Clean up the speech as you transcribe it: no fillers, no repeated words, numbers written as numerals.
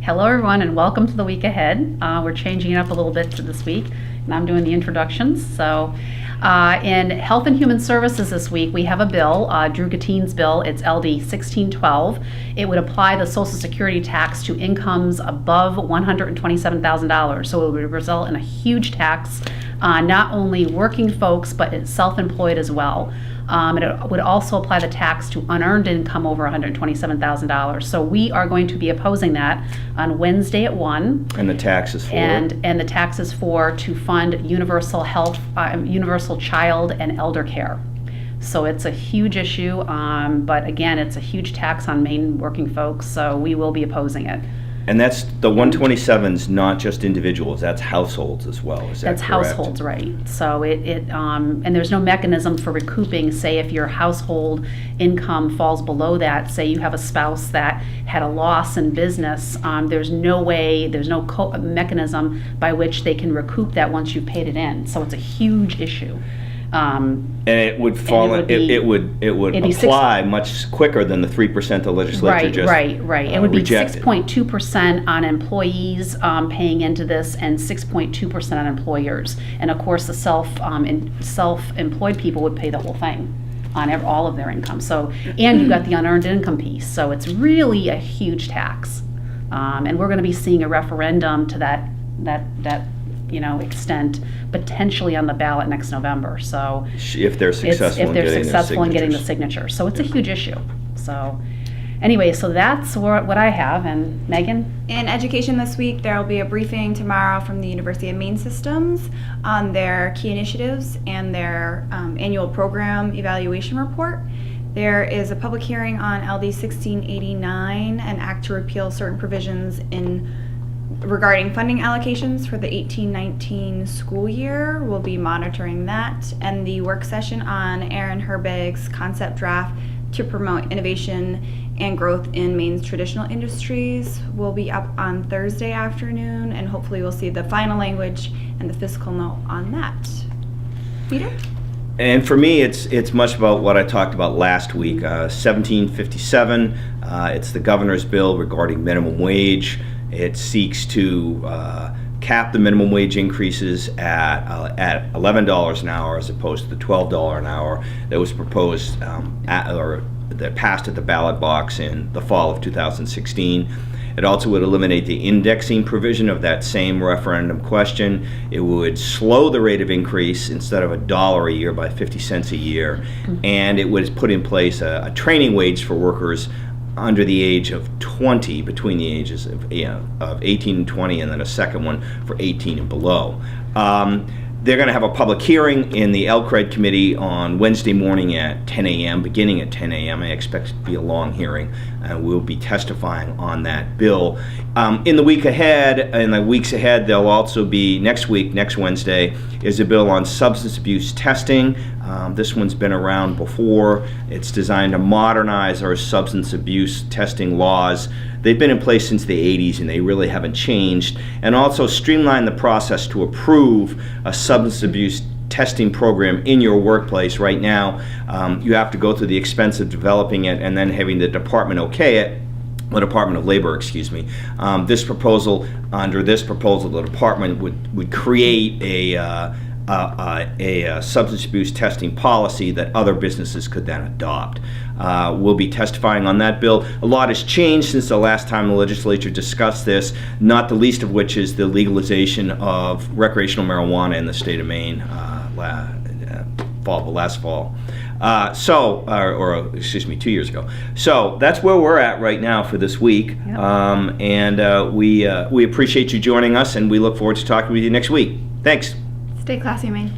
Hello everyone and welcome to the week ahead. We're changing it up a little bit to this week and I'm doing the introductions. So in Health and Human Services this week we have a bill, Drew Gattine's bill. It's LD 1612. It would apply the Social Security tax to incomes above $127,000. So it would result in a huge tax on not only working folks but self-employed as well. It would also apply the tax to unearned income over $127,000. So we are going to be opposing that on Wednesday at 1. And the tax is for? And the tax is to fund universal health, universal child and elder care. So it's a huge issue, but again, it's a huge tax on Maine working folks, so we will be opposing it. And that's the 127's not just individuals, that's households as well, is that That's correct? households, right. So and there's no mechanism for recouping, say if your household income falls below that, say you have a spouse that had a loss in business, there's no mechanism by which they can recoup that once you've paid it in. So it's a huge issue. And it would fall. It would apply much quicker than the 3% the legislature just Right. It would be rejected. 6.2% on employees paying into this, and 6.2% on employers. And of course, the self-employed people would pay the whole thing on all of their income. So, and you've got the unearned income piece. So it's really a huge tax, and we're going to be seeing a referendum to that extent potentially on the ballot next November. So if they're successful in getting the signature. So it's a huge issue. So anyway, so that's what I have. And Megan? In education this week, there will be a briefing tomorrow from the University of Maine Systems on their key initiatives and their annual program evaluation report. There is a public hearing on LD 1689, an act to repeal certain provisions regarding funding allocations for the 18-19 school year. We'll be monitoring that, and the work session on Aaron Herbig's concept draft to promote innovation and growth in Maine's traditional industries will be up on Thursday afternoon, and hopefully we'll see the final language and the fiscal note on that. Peter? And for me, it's much about what I talked about last week. 1757. It's the governor's bill regarding minimum wage. It seeks to cap the minimum wage increases at $11 an hour as opposed to the $12 an hour that was proposed that passed at the ballot box in the fall of 2016. It also would eliminate the indexing provision of that same referendum question. It would slow the rate of increase instead of $1 a year by 50 cents a year, and it would put in place a training wage for workers under the age of 20, between the ages of 18 and 20, and then a second one for 18 and below. They're going to have a public hearing in the LCRED committee on Wednesday morning at 10 a.m., beginning at 10 a.m. I expect it to be a long hearing, and we'll be testifying on that bill. In the weeks ahead, there'll also be next Wednesday, is a bill on substance abuse testing. This one's been around before. It's designed to modernize our substance abuse testing laws. They've been in place since the 80s and they really haven't changed, and also streamline the process to approve a substance abuse testing program in your workplace. Right now, you have to go through the expense of developing it and then having the department okay it. The Department of Labor, excuse me. Under this proposal, the department would create a substance abuse testing policy that other businesses could then adopt. We'll be testifying on that bill. A lot has changed since the last time the legislature discussed this, not the least of which is the legalization of recreational marijuana in the state of Maine last fall. 2 years ago. So that's where we're at right now for this week. Yep. And we appreciate you joining us, and we look forward to talking with you next week. Thanks. Stay classy, Maine.